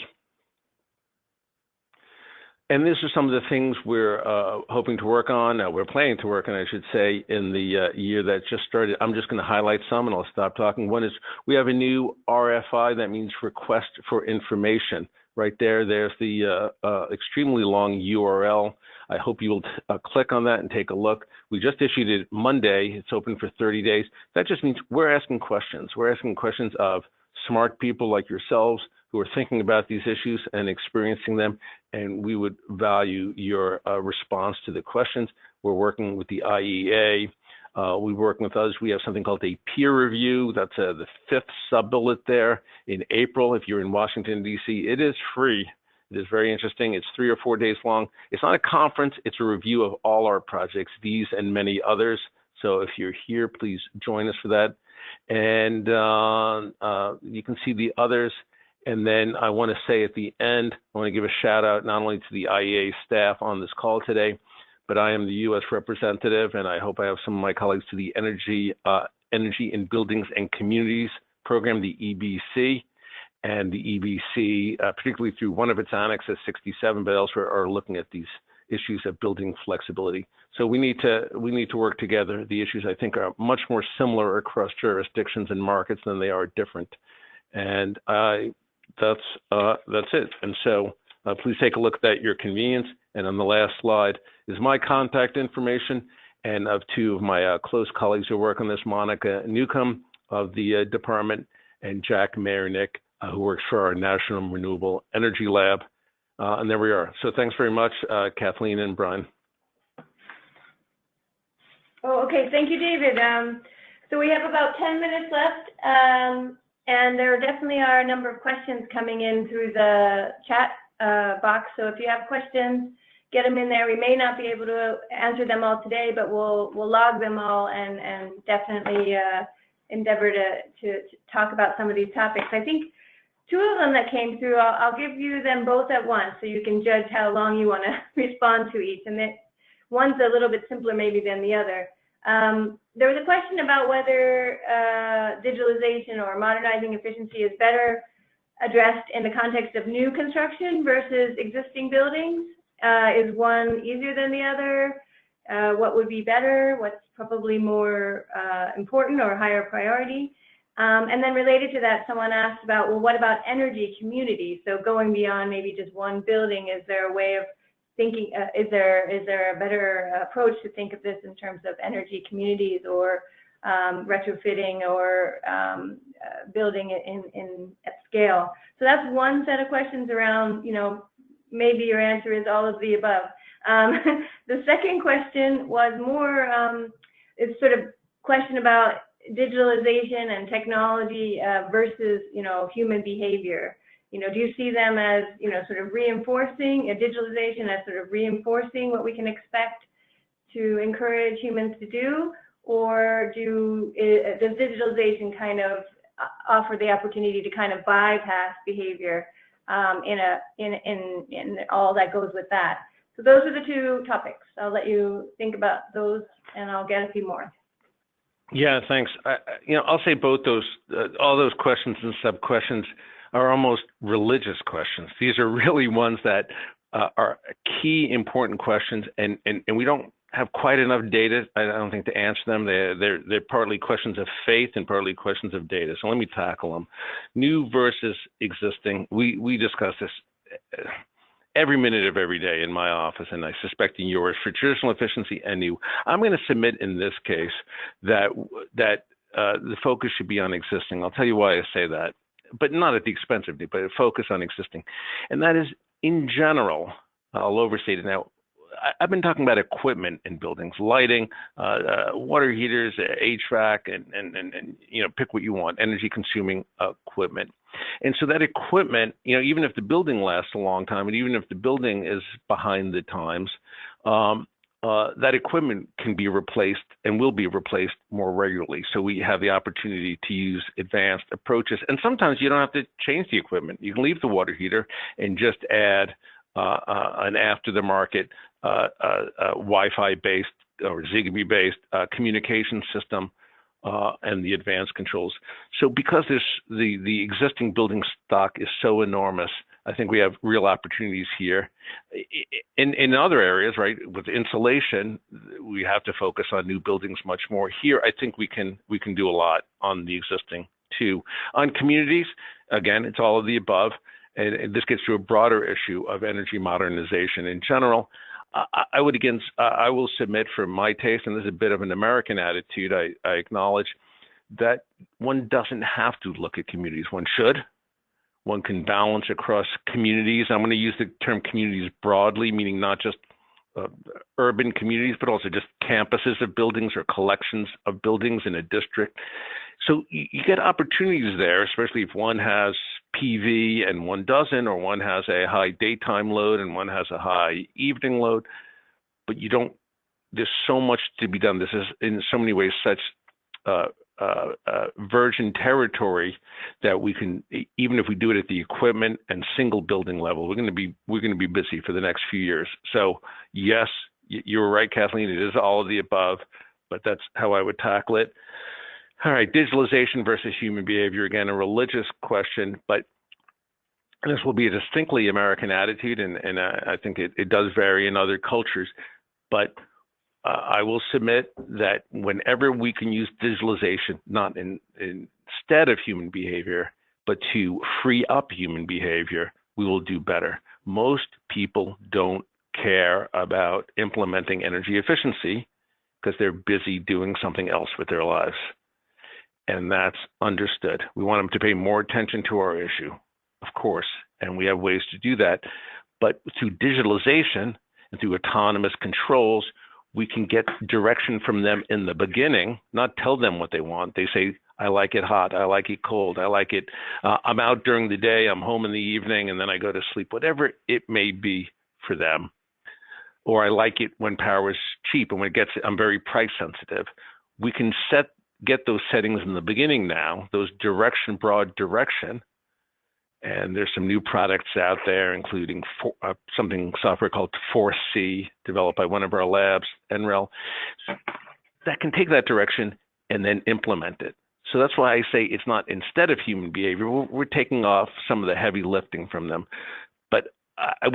And these are some of the things we're hoping to work on. We're planning to work on, I should say, in the year that just started. I'm just going to highlight some and I'll stop talking. One is we have a new RFI, that means request for information. Right there, there's the extremely long URL. I hope you will click on that and take a look. We just issued it Monday. It's open for 30 days. That just means we're asking questions. We're asking questions of smart people like yourselves who are thinking about these issues and experiencing them, and we would value your response to the questions. We're working with the IEA. We're working with others. We have something called a peer review. That's the 5th sub-bullet there in April. If you're in Washington, D.C., it is free. It is very interesting. It's 3 or 4 days long. It's not a conference. It's a review of all our projects, these and many others. So if you're here, please join us for that. And you can see the others. And then I want to say at the end, I want to give a shout out not only to the IEA staff on this call today, but I am the U.S. representative, and I hope I have some of my colleagues to the Energy in Buildings and Communities program, the EBC. And the EBC, particularly through one of its annexes, 67, but elsewhere, are looking at these issues of building flexibility. So we need to work together. The issues, I think, are much more similar across jurisdictions and markets than they are different. And that's it. And so please take a look at that at your convenience. And on the last slide is my contact information and of 2 of my close colleagues who work on this, Monica Newcomb of the department and Jack Mayernick, who works for our National Renewable Energy Lab. And there we are. So thanks very much, Kathleen and Brian. Oh, okay. Thank you, David. So we have about 10 minutes left. And there definitely are a number of questions coming in through the chat box. So if you have questions, get them in there. We may not be able to answer them all today, but we'll log them all and definitely endeavor to talk about some of these topics. I think 2 of them that came through, I'll give you them both at once so you can judge how long you want to respond to each. And one's a little bit simpler maybe than the other. There was a question about whether digitalization or modernizing efficiency is better addressed in the context of new construction versus existing buildings. Is one easier than the other? What would be better? What's probably more important or higher priority? And then related to that, someone asked about, well, what about energy communities? So going beyond maybe just one building, is there a way of thinking, is there a better approach to think of this in terms of energy communities or retrofitting or building it in at scale? So that's one set of questions around, maybe your answer is all of the above. The second question was more, it's sort of question about digitalization and technology versus, human behavior. Do you see them as, sort of reinforcing digitalization as sort of reinforcing what we can expect to encourage humans to do, or does digitalization kind of offer the opportunity to kind of bypass behavior in all that goes with that? So those are the two topics. I'll let you think about those, and I'll get a few more. Yeah, thanks. I'll say both those, all those questions and sub-questions are almost religious questions. These are really ones that are key, important questions, and we don't have quite enough data, I don't think, to answer them. They're partly questions of faith and partly questions of data. So let me tackle them. New versus existing. We discuss this every minute of every day in my office, and I suspect in yours, for traditional efficiency and new. I'm going to submit in this case that the focus should be on existing. I'll tell you why I say that, but not at the expense of new, but focus on existing. And that is, in general, I'll overstate it now, I've been talking about equipment in buildings, lighting, water heaters, HVAC, and pick what you want, energy consuming equipment. And so that equipment, even if the building lasts a long time, and even if the building is behind the times, that equipment can be replaced and will be replaced more regularly. So we have the opportunity to use advanced approaches. And sometimes you don't have to change the equipment. You can leave the water heater and just add an after-the-market Wi-Fi based or Zigbee based communication system and the advanced controls. So because the existing building stock is so enormous, I think we have real opportunities here. In other areas, right, with insulation, we have to focus on new buildings much more. Here, I think we can do a lot on the existing too. On communities, again, it's all of the above. And this gets to a broader issue of energy modernization in general. I will submit for my taste, and this is a bit of an American attitude, I acknowledge, that one doesn't have to look at communities. One should. One can balance across communities. I'm going to use the term communities broadly, meaning not just urban communities, but also just campuses of buildings or collections of buildings in a district. So you get opportunities there, especially if one has PV and one doesn't, or one has a high daytime load and one has a high evening load, but there's so much to be done. This is in so many ways such virgin territory that we can, even if we do it at the equipment and single building level, we're going to be busy for the next few years. So yes, you were right, Kathleen, it is all of the above, but that's how I would tackle it. All right, digitalization versus human behavior, again, a religious question, but this will be a distinctly American attitude, and I think it does vary in other cultures, but I will submit that whenever we can use digitalization, not instead of human behavior, but to free up human behavior, we will do better. Most people don't care about implementing energy efficiency because they're busy doing something else with their lives. And that's understood. We want them to pay more attention to our issue, of course, and we have ways to do that. But through digitalization and through autonomous controls, we can get direction from them in the beginning, not tell them what they want. They say, I like it hot, I like it cold, I like it, I'm out during the day, I'm home in the evening, and then I go to sleep, whatever it may be for them. Or I like it when power is cheap, and when it gets, I'm very price sensitive. We can get those settings in the beginning now, those broad direction, and there's some new products out there, including software called 4C, developed by one of our labs, NREL, that can take that direction and then implement it. So that's why I say it's not instead of human behavior. We're taking off some of the heavy lifting from them. But I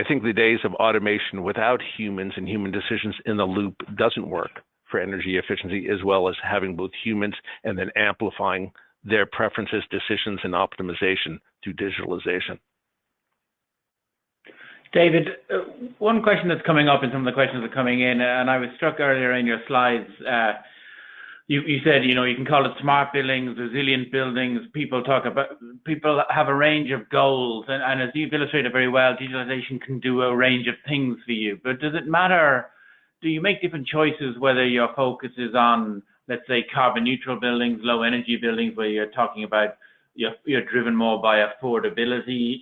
think the days of automation without humans and human decisions in the loop doesn't work. for energy efficiency, as well as having both humans and then amplifying their preferences, decisions, and optimization through digitalization. David, one question that's coming up, and some of the questions are coming in, and I was struck earlier in your slides. You said, you can call it smart buildings, resilient buildings. People have a range of goals, and as you've illustrated very well, digitalization can do a range of things for you. But does it matter? Do you make different choices whether your focus is on, let's say, carbon neutral buildings, low energy buildings, where you're talking about you're driven more by affordability?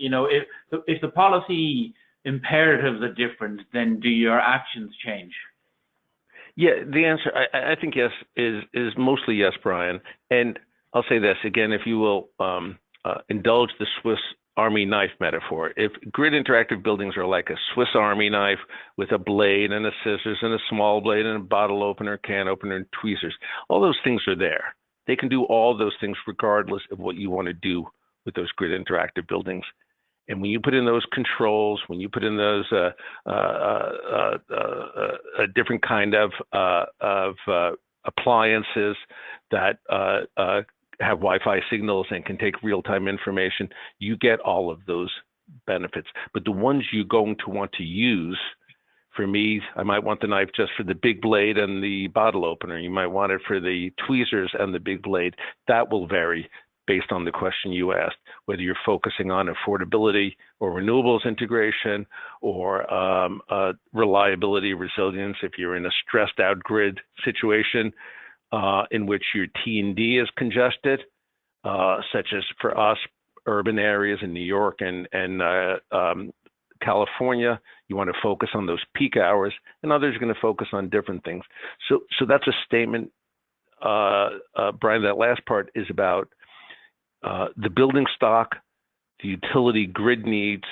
If the policy imperatives are different, then do your actions change? Yeah, the answer, I think yes, is mostly yes, Brian. And I'll say this again, if you will indulge the Swiss Army knife metaphor. If grid interactive buildings are like a Swiss Army knife with a blade and a scissors and a small blade and a bottle opener, can opener, and tweezers, all those things are there. They can do all those things regardless of what you want to do with those grid interactive buildings. And when you put in those controls, when you put in those a different kind of appliances that have Wi-Fi signals and can take real-time information, you get all of those benefits. But the ones you're going to want to use, for me, I might want the knife just for the big blade and the bottle opener. You might want it for the tweezers and the big blade. That will vary based on the question you asked, whether you're focusing on affordability or renewables integration or reliability, resilience. If you're in a stressed out grid situation in which your T&D is congested, such as for us, urban areas in New York and California, you want to focus on those peak hours, and others are going to focus on different things. So that's a statement, Brian. That last part is about the building stock, the utility grid needs,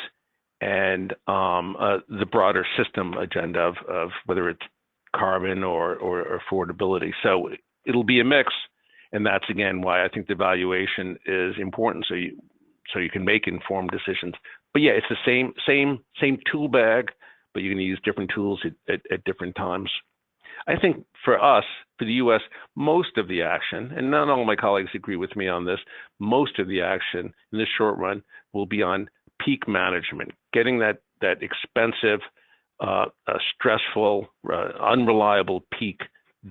and the broader system agenda of whether it's carbon or affordability. So it'll be a mix, and that's again why I think the valuation is important. So you can make informed decisions. But yeah, it's the same tool bag, but you're going to use different tools at different times. I think for us, for the U.S., most of the action, and not all my colleagues agree with me on this, most of the action in the short run will be on peak management, getting that expensive, stressful, unreliable peak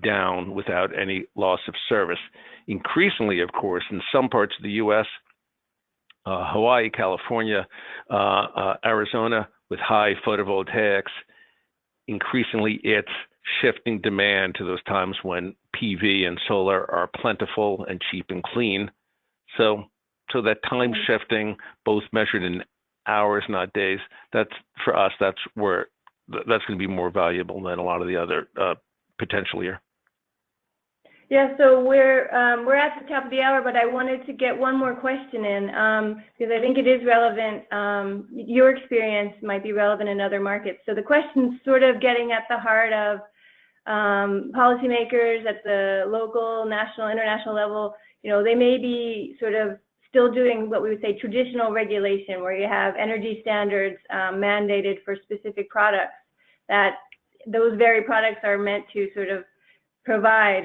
down without any loss of service. Increasingly, of course, in some parts of the U.S., Hawaii, California, Arizona, with high photovoltaics, increasingly it's shifting demand to those times when PV and solar are plentiful and cheap and clean. So that time shifting, both measured in hours, not days, that's for us, that's going to be more valuable than a lot of the other potential here. Yeah, so we're at the top of the hour, but I wanted to get one more question in because I think it is relevant. Your experience might be relevant in other markets. So the question's sort of getting at the heart of policymakers at the local, national, international level. They may be sort of still doing what we would say traditional regulation, where you have energy standards mandated for specific products, that those very products are meant to sort of provide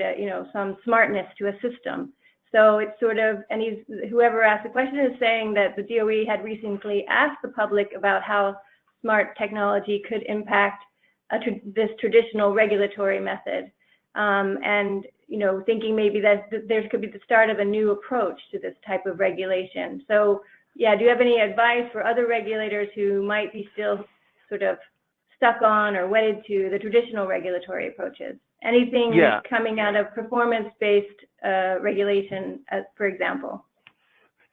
some smartness to a system. So it's sort of, and whoever asked the question is saying that the DOE had recently asked the public about how smart technology could impact this traditional regulatory method, and thinking maybe that there could be the start of a new approach to this type of regulation. So yeah, do you have any advice for other regulators who might be still sort of stuck on or wedded to the traditional regulatory approaches? Anything coming out of performance-based regulation, for example?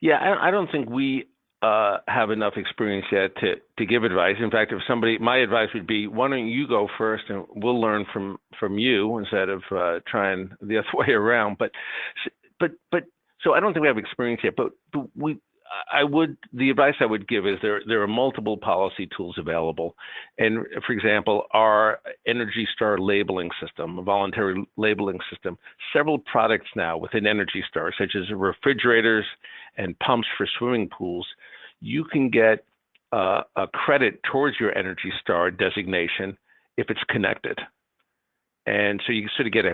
Yeah, I don't think we have enough experience yet to give advice. In fact, my advice would be, why don't you go first and we'll learn from you instead of trying the other way around. But so I don't think we have experience yet, but the advice I would give is there are multiple policy tools available. And for example, our Energy Star labeling system, a voluntary labeling system, several products now within Energy Star, such as refrigerators and pumps for swimming pools, you can get a credit towards your Energy Star designation if it's connected. And so you sort of get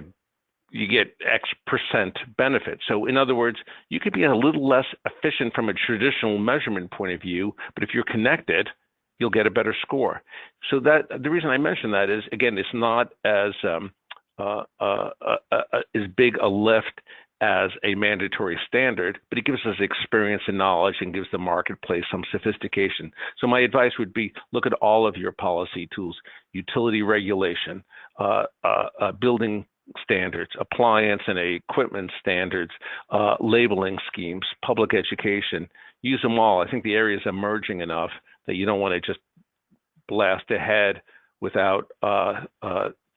X percent benefit. So in other words, you could be a little less efficient from a traditional measurement point of view, but if you're connected, you'll get a better score. So that the reason I mention that is, again, it's not as big a lift as a mandatory standard, but it gives us experience and knowledge and gives the marketplace some sophistication. So my advice would be look at all of your policy tools: utility regulation, building standards, appliance and equipment standards, labeling schemes, public education. Use them all. I think the area is emerging enough that you don't want to just blast ahead without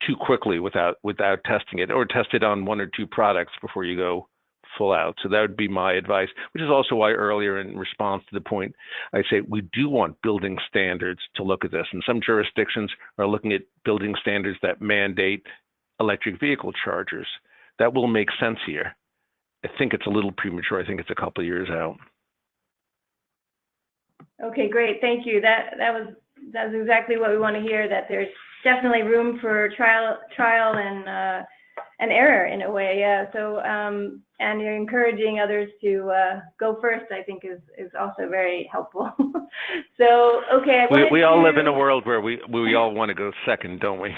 too quickly without testing it, or test it on one or two products before you go full out. So that would be my advice, which is also why earlier in response to the point, I say we do want building standards to look at this. And some jurisdictions are looking at building standards that mandate electric vehicle chargers. That will make sense here. I think it's a little premature. I think it's a couple of years out. Okay, great. Thank you. That's exactly what we want to hear, that there's definitely room for trial and error in a way. Yeah. So, and you're encouraging others to go first, I think is also very helpful. So, okay. We all live in a world where we all want to go second, don't we?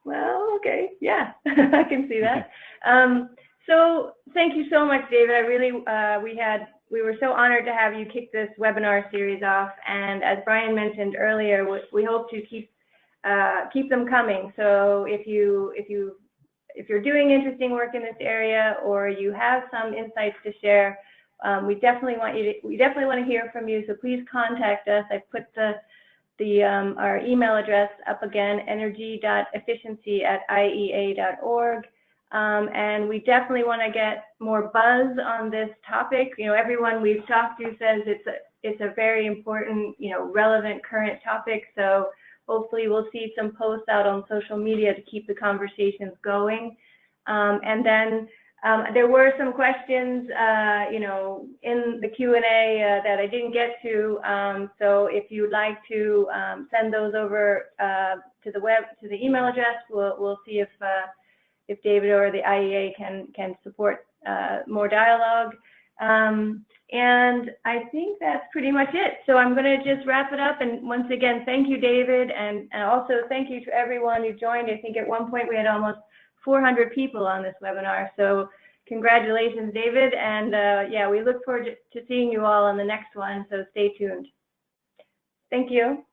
Well, okay. Yeah, I can see that. So thank you so much, David. I really, we were so honored to have you kick this webinar series off. And as Brian mentioned earlier, we hope to keep them coming. So if you're doing interesting work in this area, or you have some insights to share, we definitely want to hear from you. So please contact us. I've put our email address up again, energy.efficiency@iea.org. And we definitely want to get more buzz on this topic. You know, everyone we've talked to says it's a very important, relevant current topic. So hopefully we'll see some posts out on social media to keep the conversations going. And then there were some questions, in the Q&A that I didn't get to. So if you'd like to send those over to the email address, we'll see if David or the IEA can support more dialogue. And I think that's pretty much it. So I'm going to just wrap it up. And once again, thank you, David. And also thank you to everyone who joined. I think at one point we had almost 400 people on this webinar. So congratulations, David. And yeah, we look forward to seeing you all on the next one. So stay tuned. Thank you.